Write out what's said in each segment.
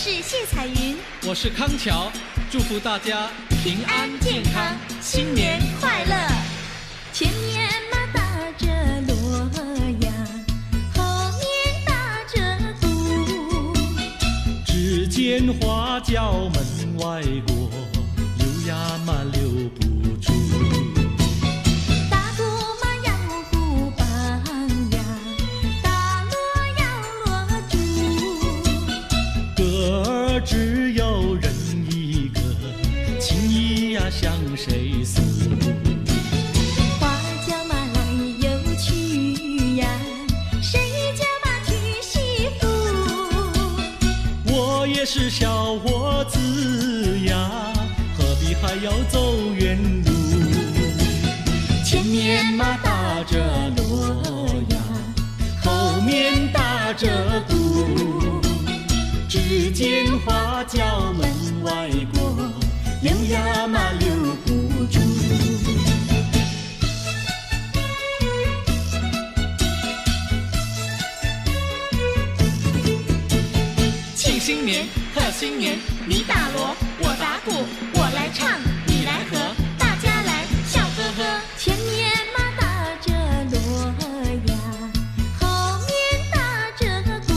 是谢彩云，我是康桥，祝福大家平安健康，新年快乐。前面马打着锣呀，后面打着鼓，只见花轿门外过，溜呀嘛溜不住。打鼓嘛要鼓棒呀，打锣要锣珠，歌儿只有人一个，情意呀向谁诉？花轿嘛来又去呀，谁家嘛娶媳妇？我也是小伙子呀，何必还要走远路？前面嘛打着锣呀，后面打着鼓，只见花轿门外过，溜呀嘛溜不住。庆新年，贺新年，你打锣，我打鼓，我来唱，你来和，大家来笑呵呵。前面嘛打着锣呀，后面打着鼓，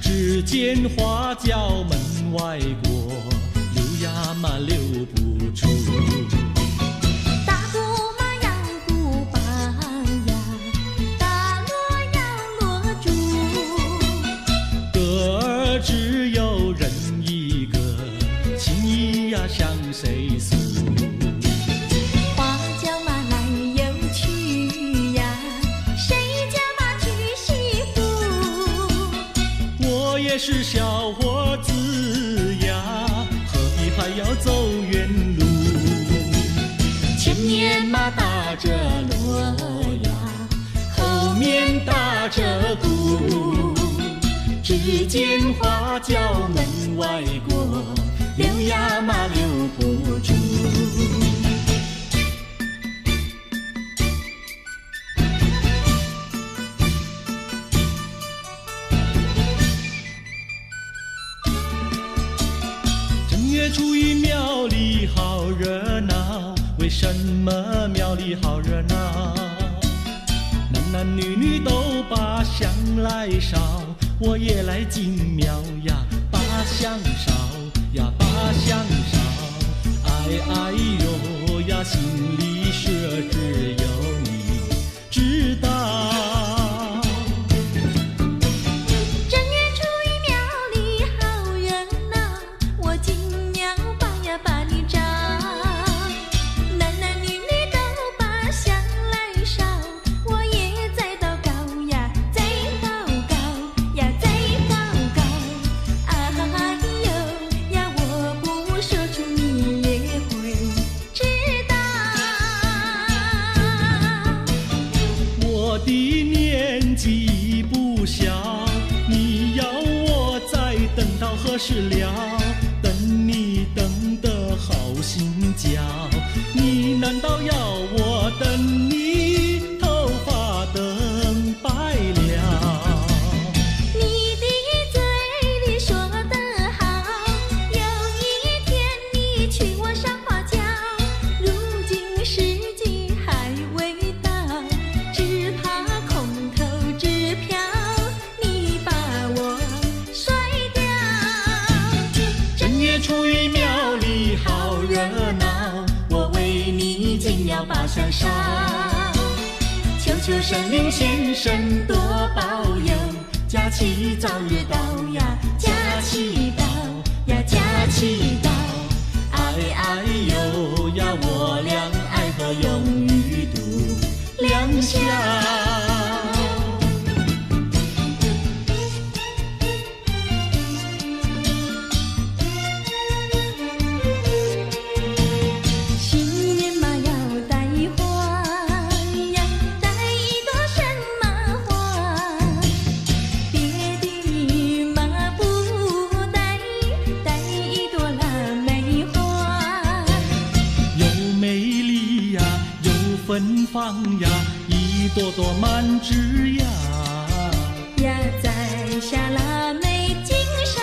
只见花轿门外过，溜呀嘛溜不住。打鼓嘛要鼓棒呀，打锣要锣珠，歌儿只有人一个，情意呀向谁诉？花轿嘛来又去呀，谁家嘛娶媳妇？我也是小伙子呀，何必还要走远路？前面嘛打着锣呀，后面打着鼓，只见花轿门外过，溜呀嘛溜不住。正月初一庙里好热闹，为什么庙里好热闹？男男女女都把香来烧，我也来进庙呀，把香烧呀，把香烧。哎哎呦呀，心里事只有你知道。正月初一庙里好热闹，我进庙把呀把你找，男男女女都把香来烧，我也在祷告呀，在祷告呀，在祷告。哎呦呀，我不说出你也会知道。我的年纪不小，你要我再等到何时了？等你等得好心焦，你难道要我等你头发等白了？你的嘴里说得好，有一天你娶我上花轿，如今时机还未到，只怕空头支票你把我甩掉。正月初一庙里好热闹，我为你进庙把香烧，求求神灵先生多保佑，假期早日到呀，假期到呀，假期到。哎哎呦呀，我俩爱河永远度良宵。新年嘛要带花呀，带一朵什么花？别的嘛不带，带一朵腊梅花。又美丽呀，又芬芳呀，一朵朵满枝桠。呀，摘下腊梅经上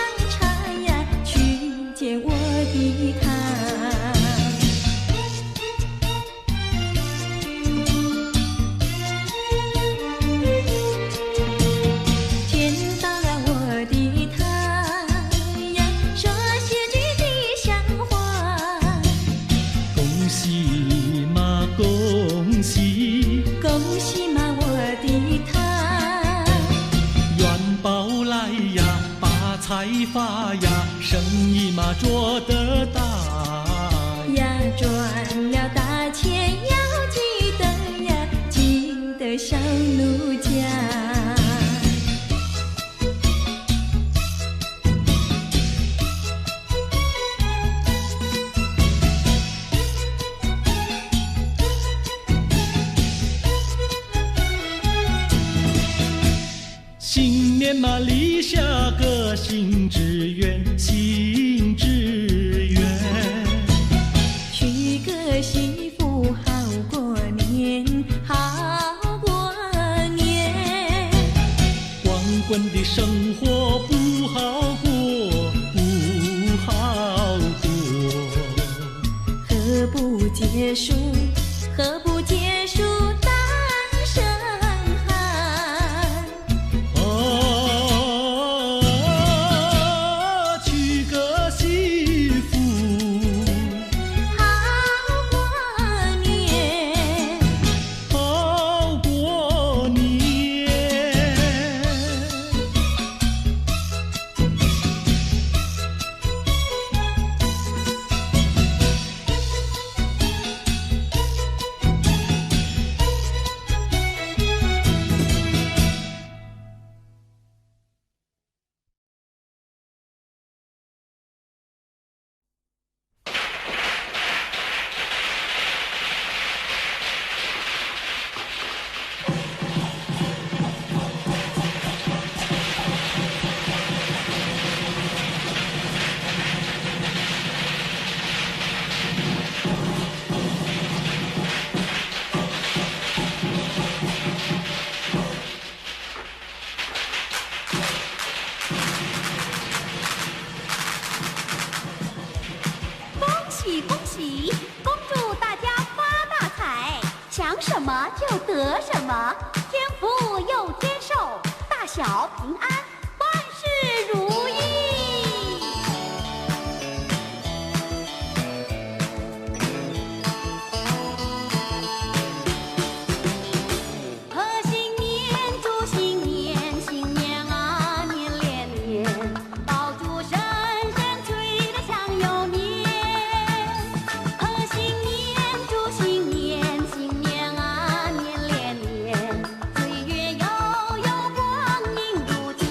见我的他。见到了我的他呀，说些句吉祥话。恭喜嘛，恭喜，恭喜嘛，我的他，元宝来呀，发财发呀，生意嘛做得大呀，赚了大钱要记得呀，记得小奴家。新年嘛立下个新志愿，新志愿。娶个媳妇好过年，好过年。光棍的生活不好过，不好过。何不结束？何不结束单身汉？娶个媳妇好过年，好过年。恭喜恭喜！恭祝大家发大财，想什么就得什么，天福又天寿，大小平安，万事如意。贺新年，祝新年，新年啊年连年，爆竹声声催得像有年。贺新年，祝新年，新年啊年连年，岁月悠悠，光阴如箭。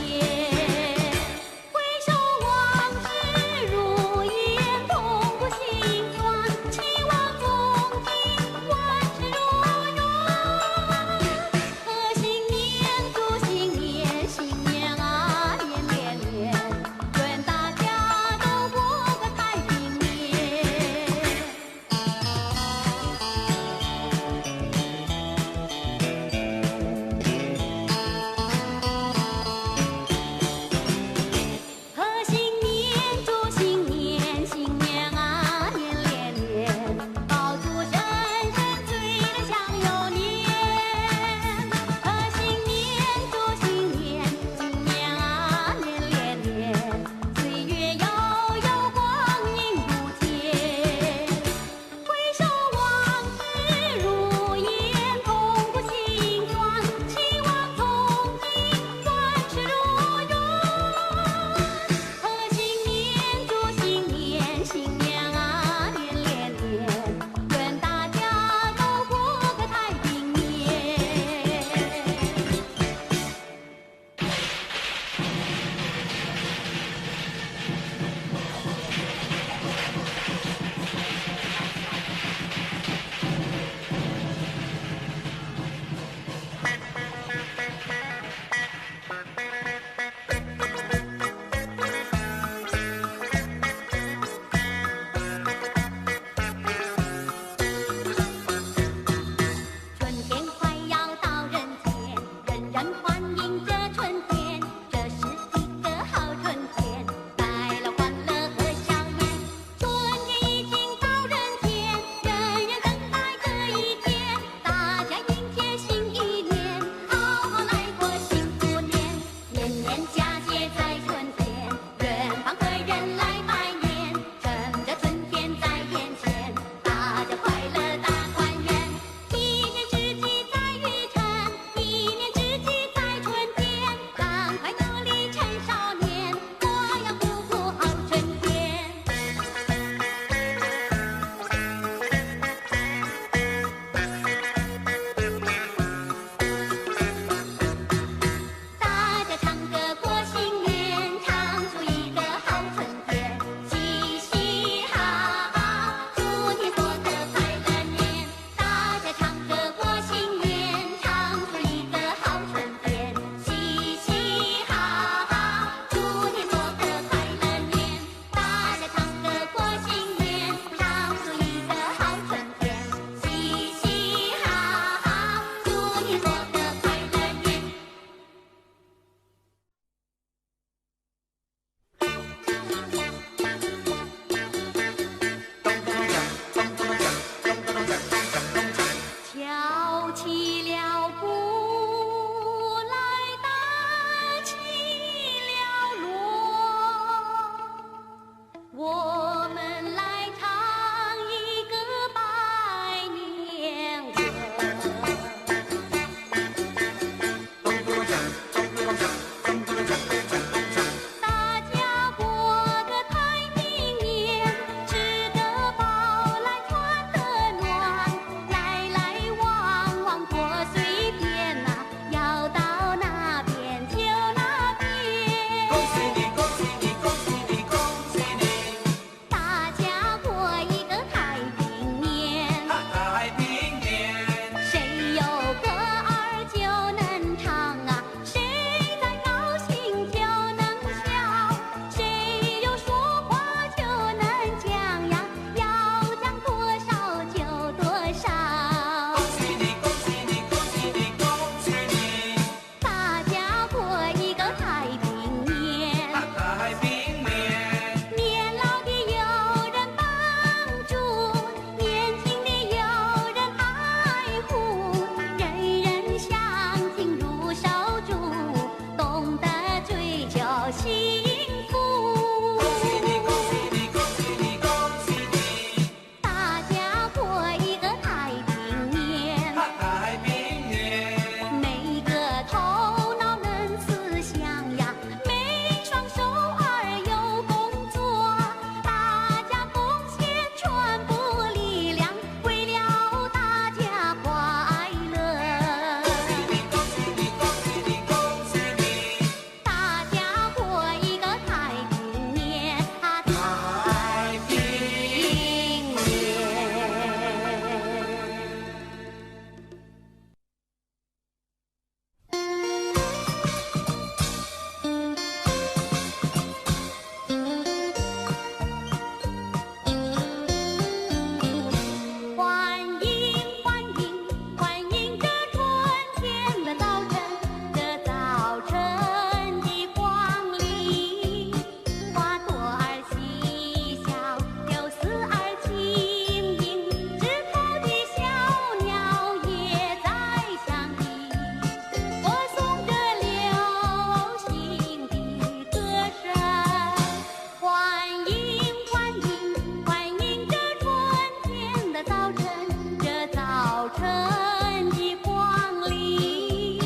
晨的光里，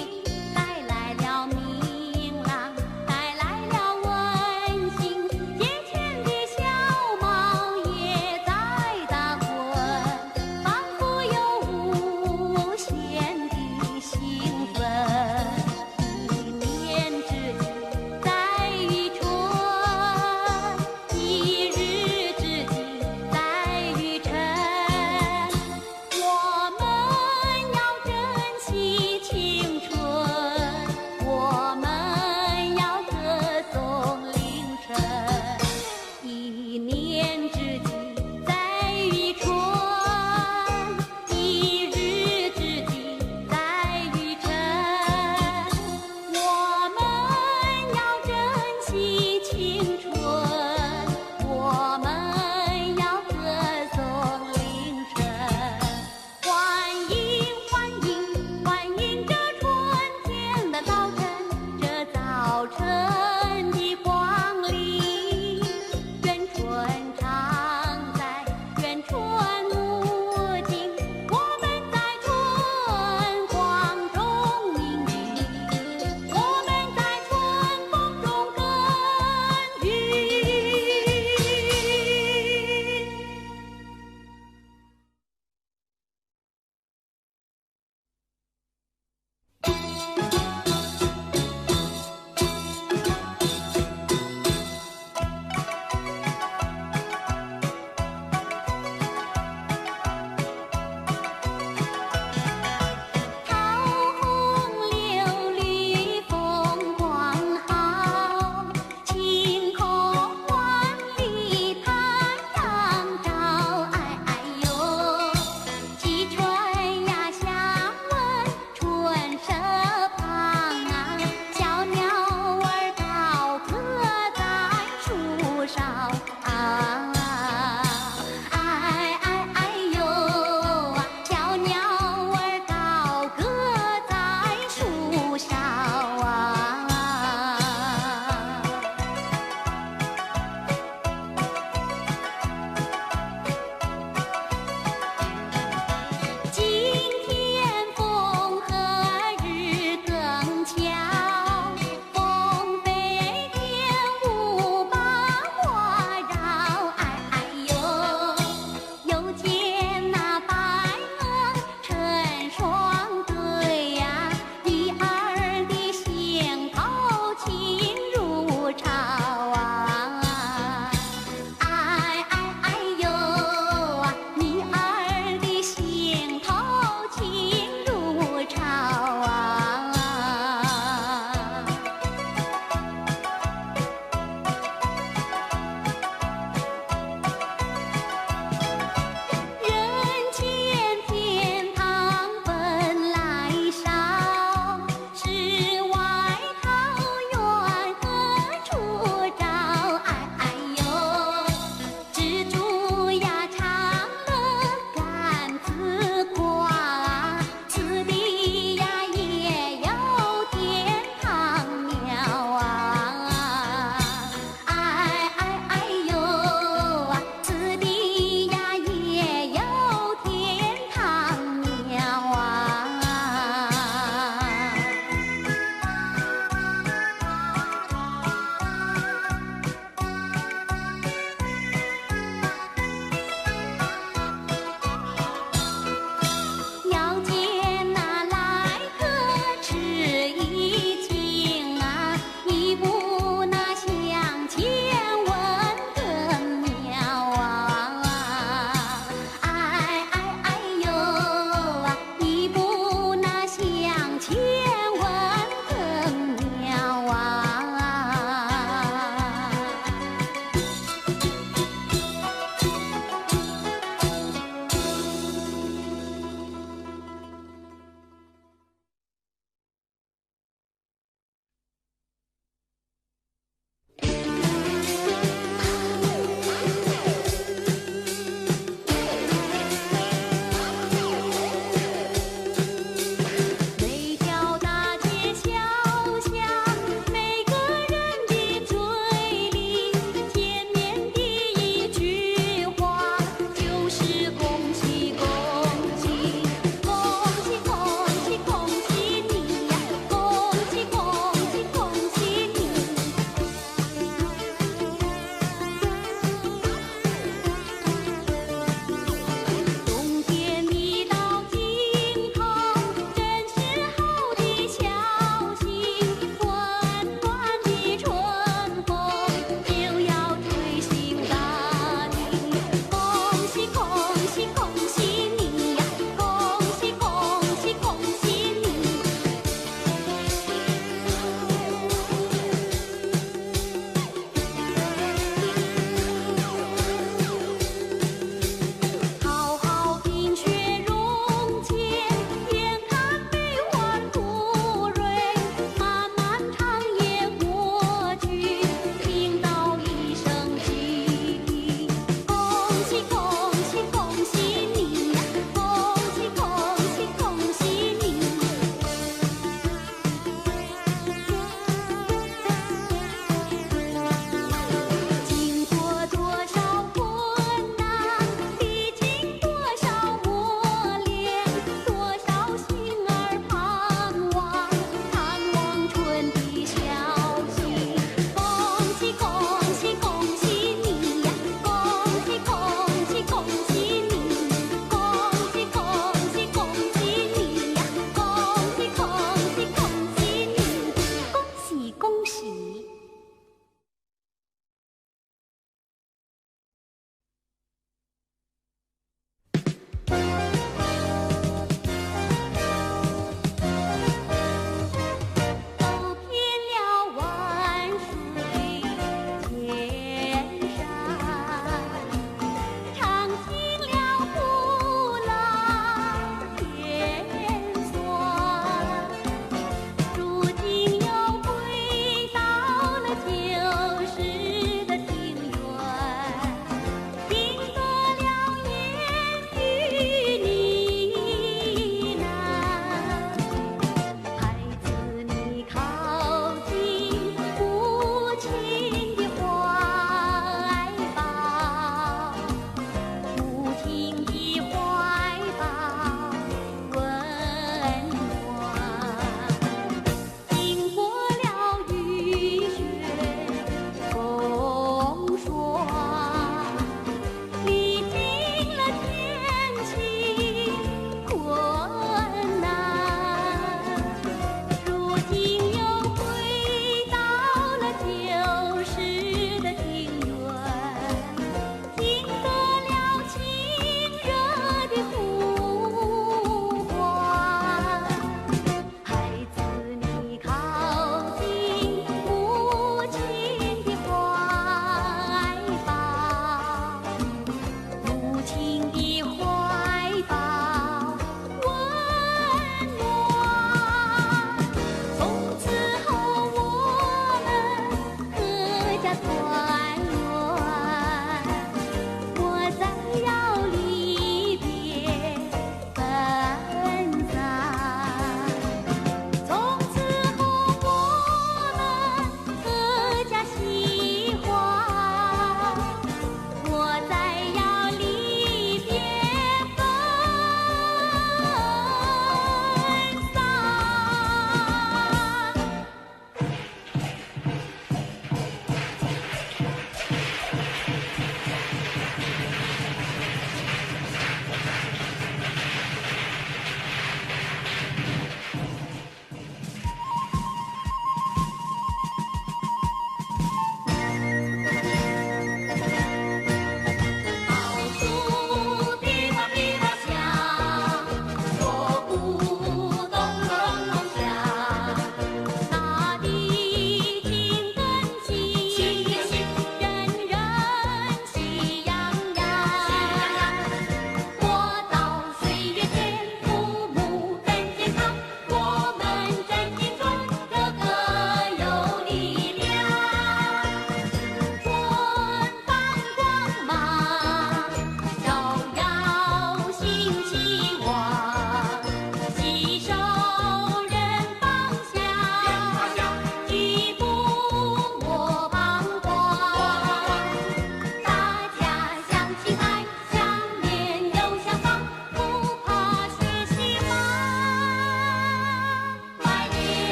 带来了明朗，带来了温馨。街前的小猫也在打滚，仿佛有无限的兴奋。一年之计在于春，一日之计在于晨。我们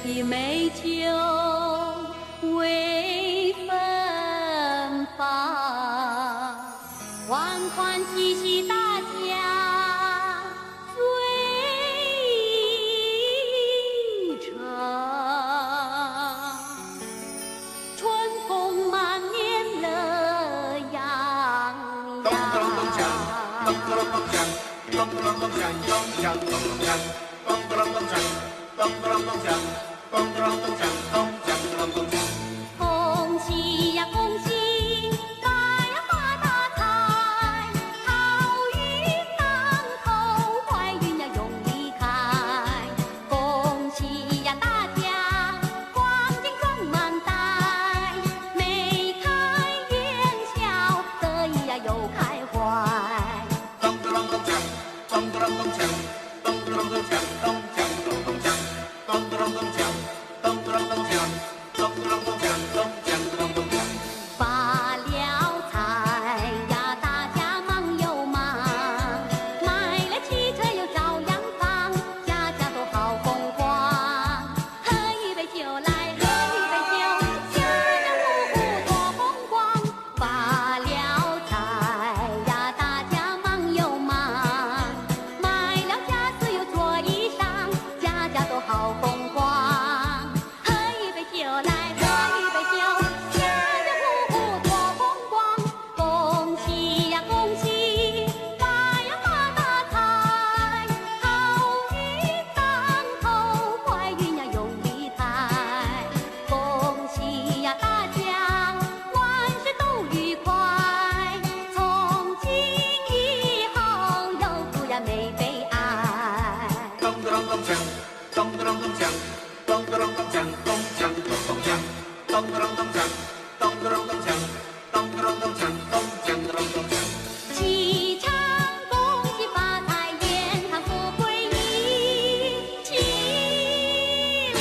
的美酒未芬芳，欢欢喜喜大家醉一场，春风满面乐洋洋。恭喜呀恭喜，发呀发大财，好运当头，坏运呀永离开。恭喜呀大家，黄金装满袋，眉开眼笑，得意呀又开怀。咚咚咚锵，咚咚咚锵，咚咚咚锵，咚锵咚咚锵，咚咚咚锵，咚咚咚锵，咚咚咚锵，咚锵咚咚锵。发了财呀，大家忙又忙，买了汽车又照样放，家家都好风光。喝一杯酒来，喝一杯酒，家家户户多风光。发了财呀，大家忙又忙，买了家私又做衣裳，家家都好风光。喝一杯酒来，喝一杯酒，家家户户多风光。恭喜呀恭喜，发呀发大财，好运当头，坏运呀永离开。恭喜呀大家，万事都愉快，从今以后有福呀没悲哀。咚咚咚锵，咚咚咚锵，咚咚咚锵，咚锵咚咚锵，咚咚咚锵，咚咚咚锵，咚咚咚锵，咚锵咚咚锵。喜唱恭喜发财，愿他富贵一起来。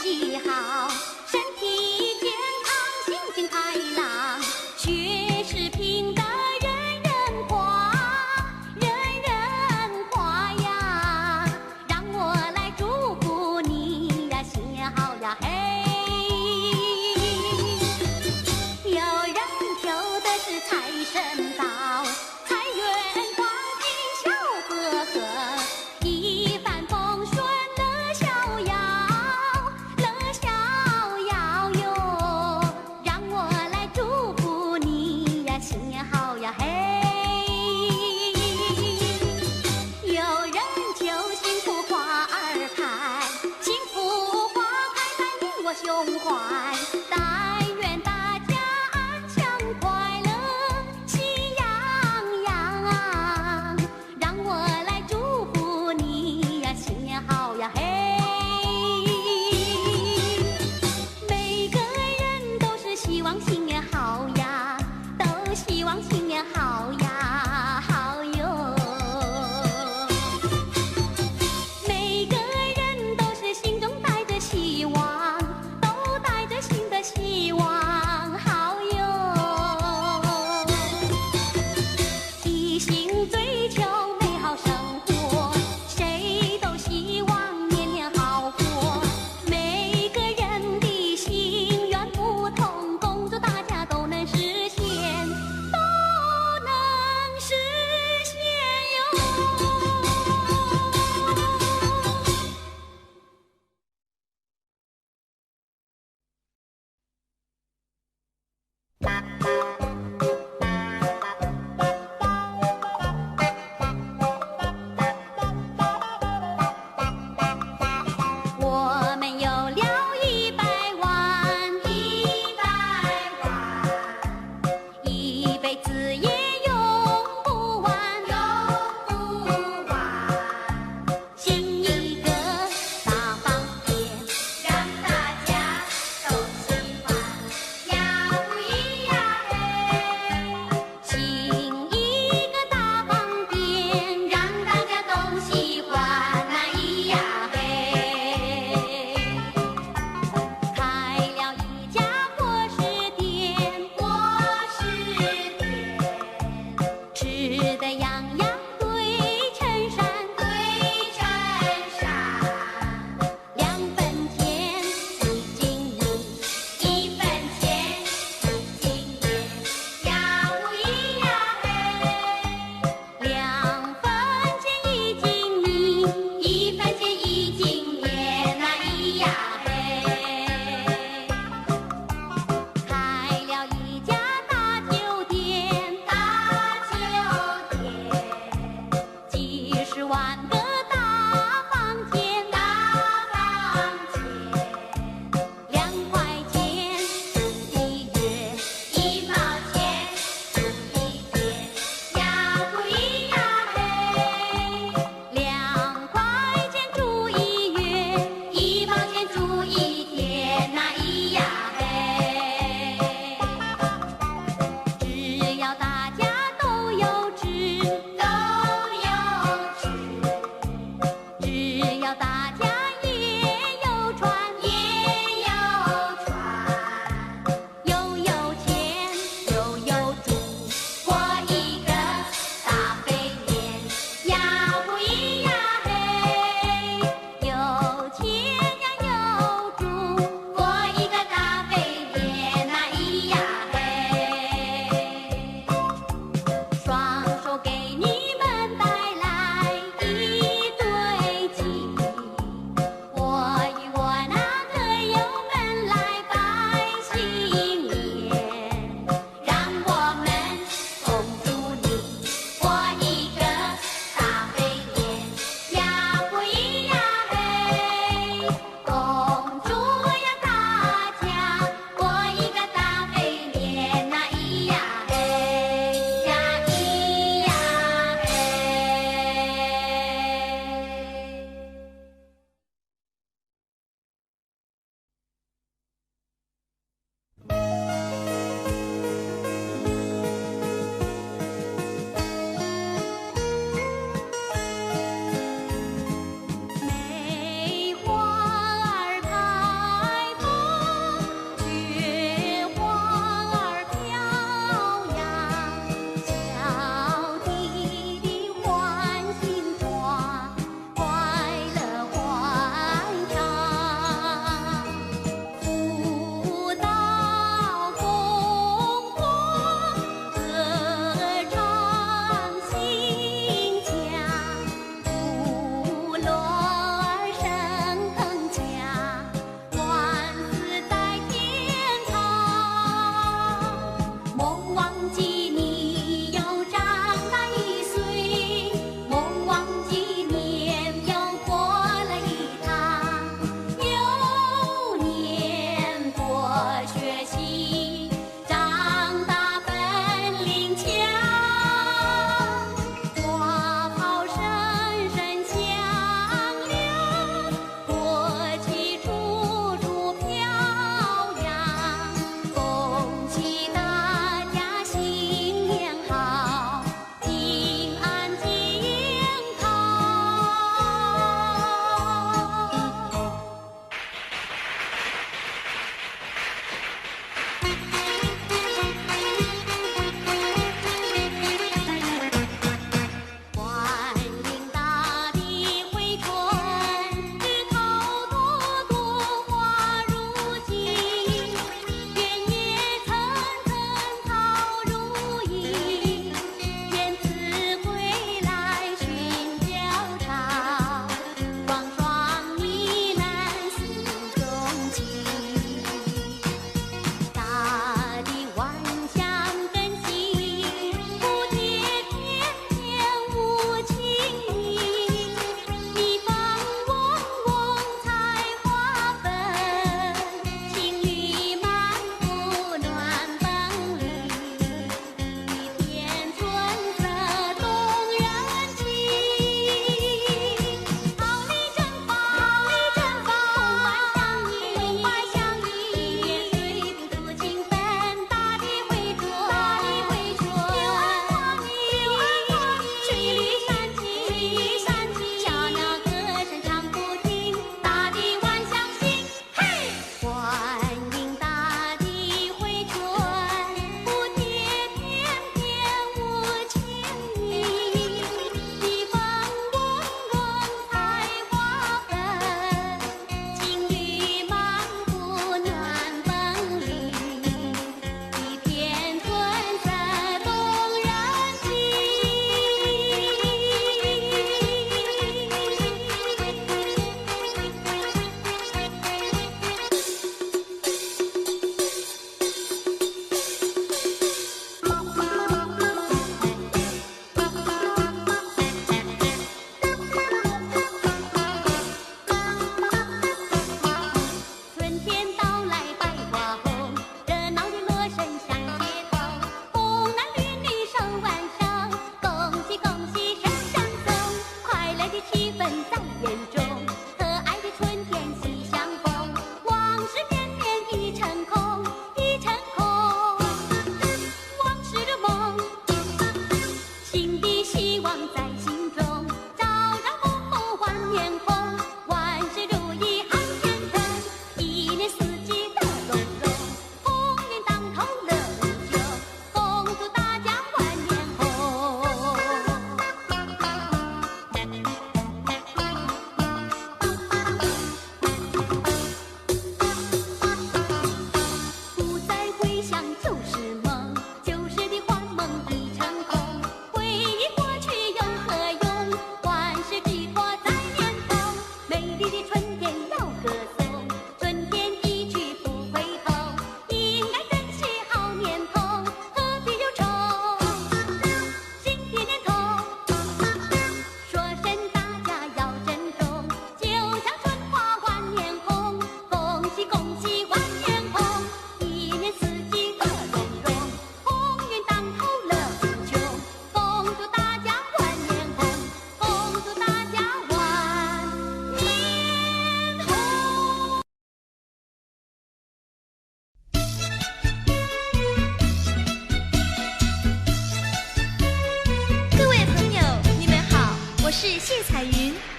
气好，身体健康，心情开朗，学识拼得人人夸，人人夸呀！让我来祝福你呀，新年好呀嘿！有人求的是财神到，财源广进笑呵呵，一帆风顺乐逍遥，乐逍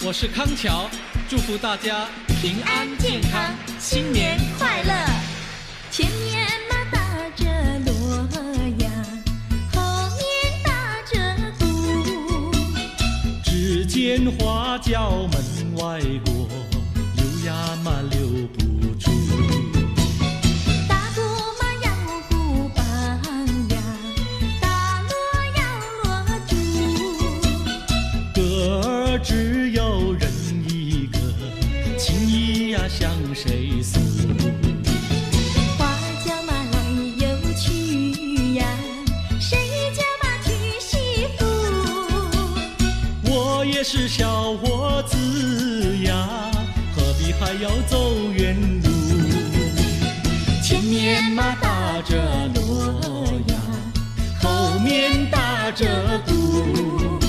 我是康桥，祝福大家平安健康，新年快乐。前面马打着锣呀，后面打着鼓，只见花轿门外过，溜呀嘛溜不住。打鼓嘛要鼓棒呀，打锣要锣珠，歌儿只有人一个，情意呀向谁诉？花轿马来又去呀，谁家嘛娶媳妇？我也是小伙子呀，何必还要走远路？前面马打着锣呀，后面打着鼓，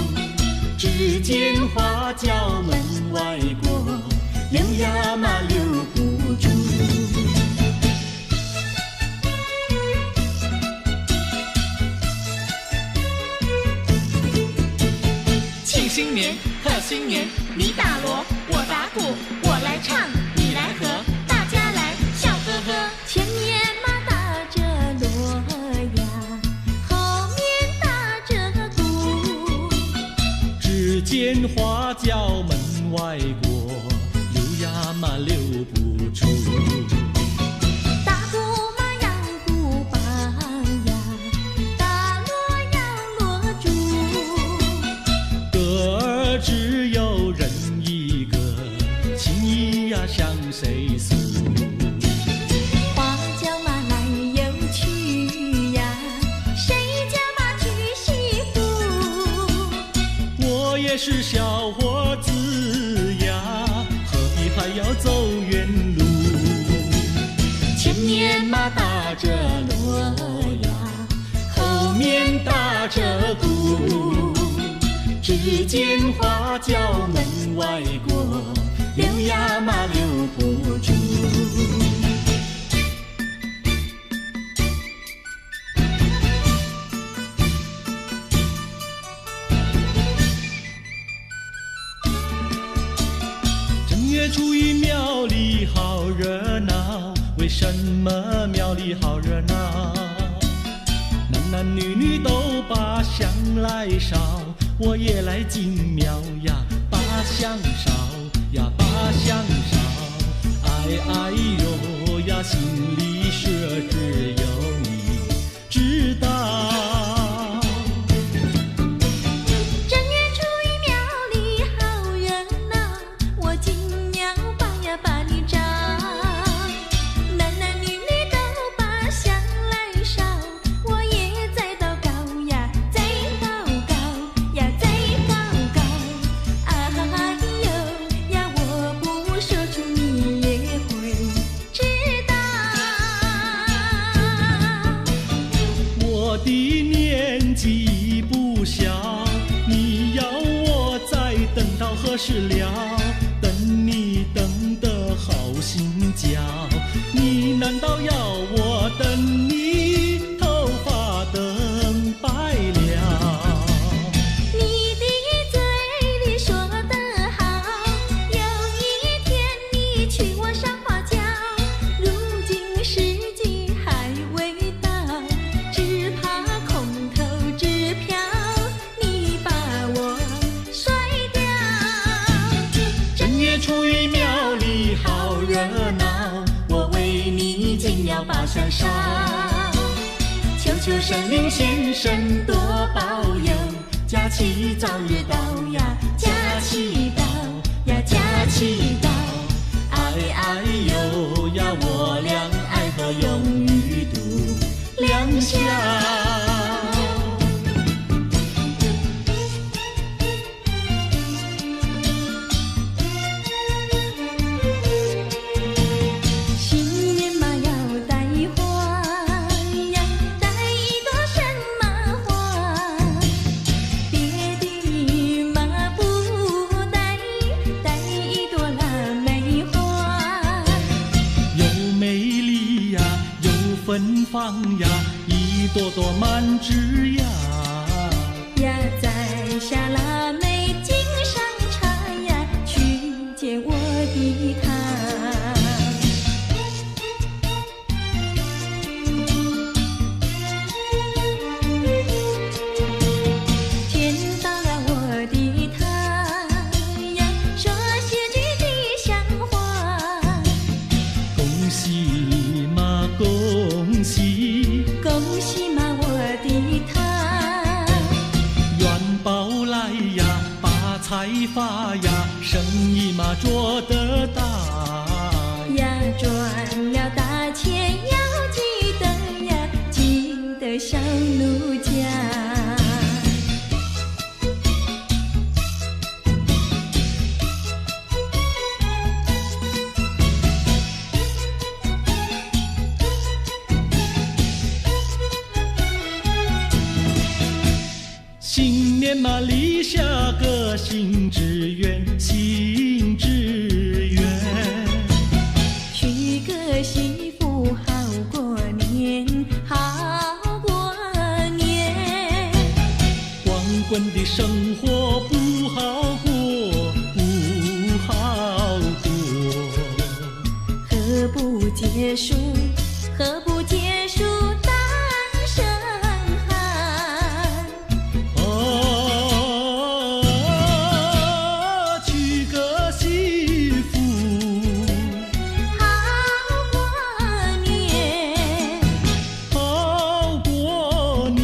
只见花轿门外过，溜呀嘛溜不住。庆新年，贺新年，你打锣，我打鼓，我来唱，你来和，大家来笑呵呵。前面马打着锣呀，后面打着鼓，只见花轿门外过，溜呀嘛溜不住。打鼓嘛要鼓棒呀，打锣要锣珠，歌儿只有人一个，情意呀向谁诉？花轿马来又去呀，谁家嘛娶媳妇？我也是小伙子呀，何必还要走远路？前面马打着锣呀，后面打着鼓，只见花轿门外过，溜呀嘛溜不住。正月初一庙里好热闹，为什么庙里好热闹？男男女女都把香来烧，我也来进庙呀，把香烧呀，把香烧。哎哎呦呀，心里事只有你知道。正月初一庙里好热闹，我进庙把呀把你找，男男女女都把香来烧，我也在祷告呀，在祷告呀，在祷告。哎呦呀，我不说出你也会知道。我的年纪不小，你要我再等到何时了？等你等得好心焦，你难道要我等你头发等白了？你的嘴里说得好，有一天你娶我上花轿，如今时机还未到，只怕空头支票你把我甩掉。正月初一庙里好热闹，我为你进了把香烧，求求神灵先生多保佑，假期早日到呀，假期到呀，假期到。哎哎呦呀，我俩爱河永远度良宵。新年嘛要带花呀，带一朵什么花？别的嘛不带，带一朵腊梅花。又美丽呀，又芬芳呀，一朵朵满枝呀。呀，摘下腊梅，经上茶呀，取的发呀，生意嘛做得大呀，赚了大钱要记得呀，记得小奴家。新年嘛立下个新志愿，新志愿。娶个媳妇好过年，好过年。光棍的生活不好过，不好过。何不结束？何不结束单身汉？娶个媳妇好过年，好过年。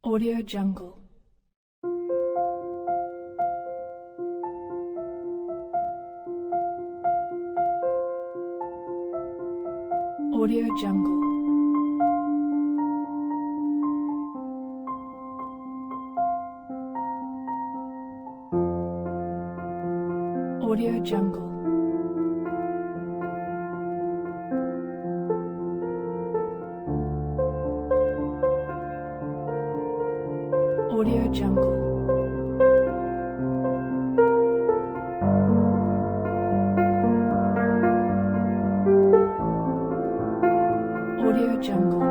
Audio Jungle. Audio Jungle. Audio Jungle. Audio Jungle. Audio Jungle.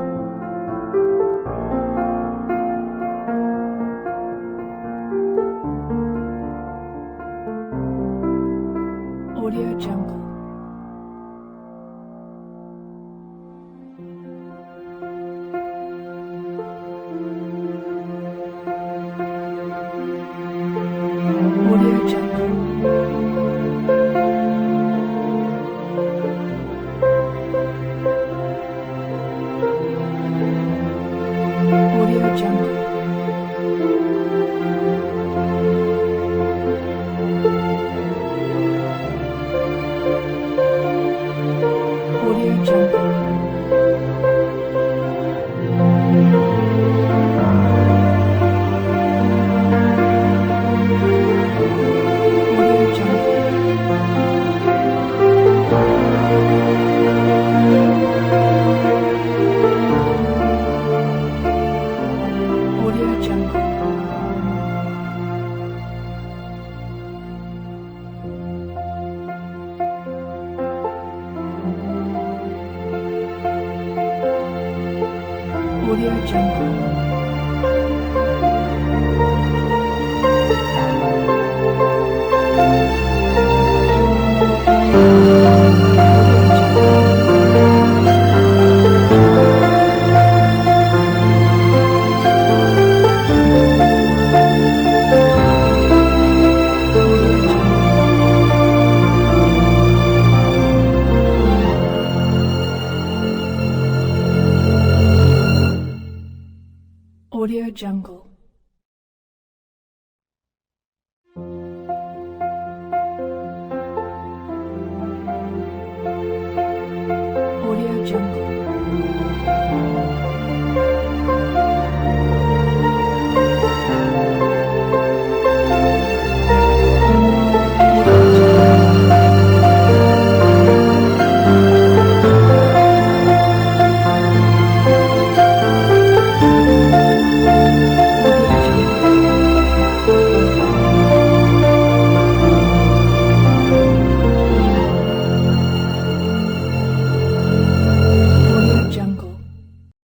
Audio Jungle. Audio Jungle. Audio Jungle. Audio Jungle. Audio Jungle. Audio Jungle. Audio Jungle. Audio Jungle.